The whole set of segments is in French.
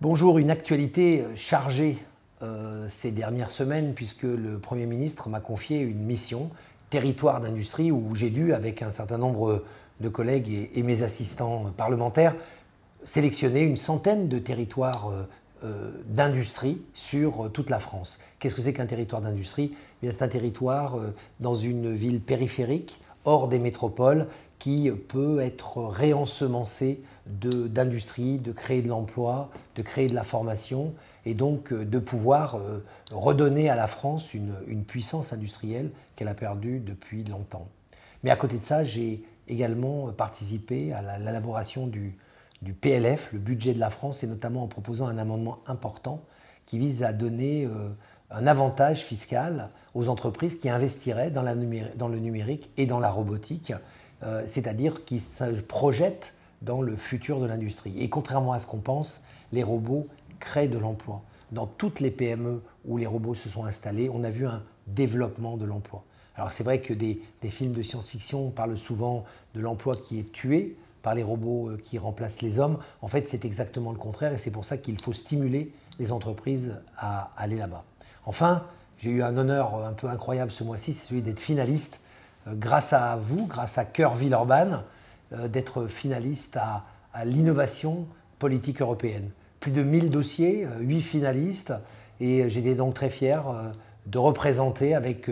Bonjour, une actualité chargée ces dernières semaines puisque le Premier ministre m'a confié une mission, territoire d'industrie, où j'ai dû, avec un certain nombre de collègues et mes assistants parlementaires, sélectionner une centaine de territoires d'industrie sur toute la France. Qu'est-ce que c'est qu'un territoire d'industrie? C'est un territoire dans une ville périphérique, hors des métropoles, qui peut être réensemencé d'industrie, de créer de l'emploi, de créer de la formation et donc de pouvoir redonner à la France une puissance industrielle qu'elle a perdue depuis longtemps. Mais à côté de ça, j'ai également participé à l'élaboration du PLF, le budget de la France, et notamment en proposant un amendement important qui vise à donner un avantage fiscal aux entreprises qui investiraient dans le numérique et dans la robotique, c'est-à-dire qui se projettent dans le futur de l'industrie. Et contrairement à ce qu'on pense, les robots créent de l'emploi. Dans toutes les PME où les robots se sont installés, on a vu un développement de l'emploi. Alors c'est vrai que des films de science-fiction parlent souvent de l'emploi qui est tué par les robots qui remplacent les hommes. En fait, c'est exactement le contraire et c'est pour ça qu'il faut stimuler les entreprises à aller là-bas. Enfin, j'ai eu un honneur un peu incroyable ce mois-ci, c'est celui d'être finaliste grâce à vous, grâce à Cœur Villeurbanne, d'être finaliste à l'innovation politique européenne. Plus de 1000 dossiers, 8 finalistes, et j'étais donc très fier de représenter avec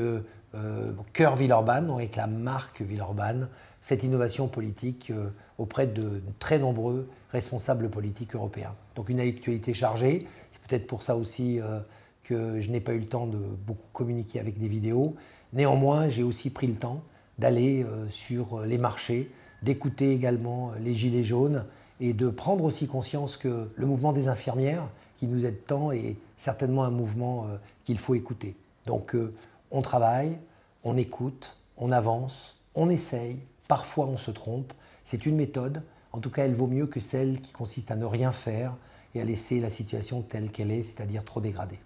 Cœur Villeurbanne, avec la marque Villeurbanne, cette innovation politique auprès de très nombreux responsables politiques européens. Donc une actualité chargée, c'est peut-être pour ça aussi que je n'ai pas eu le temps de beaucoup communiquer avec des vidéos. Néanmoins, j'ai aussi pris le temps d'aller sur les marchés, d'écouter également les gilets jaunes et de prendre aussi conscience que le mouvement des infirmières, qui nous aide tant, est certainement un mouvement qu'il faut écouter. Donc on travaille, on écoute, on avance, on essaye, parfois on se trompe. C'est une méthode, en tout cas elle vaut mieux que celle qui consiste à ne rien faire et à laisser la situation telle qu'elle est, c'est-à-dire trop dégradée.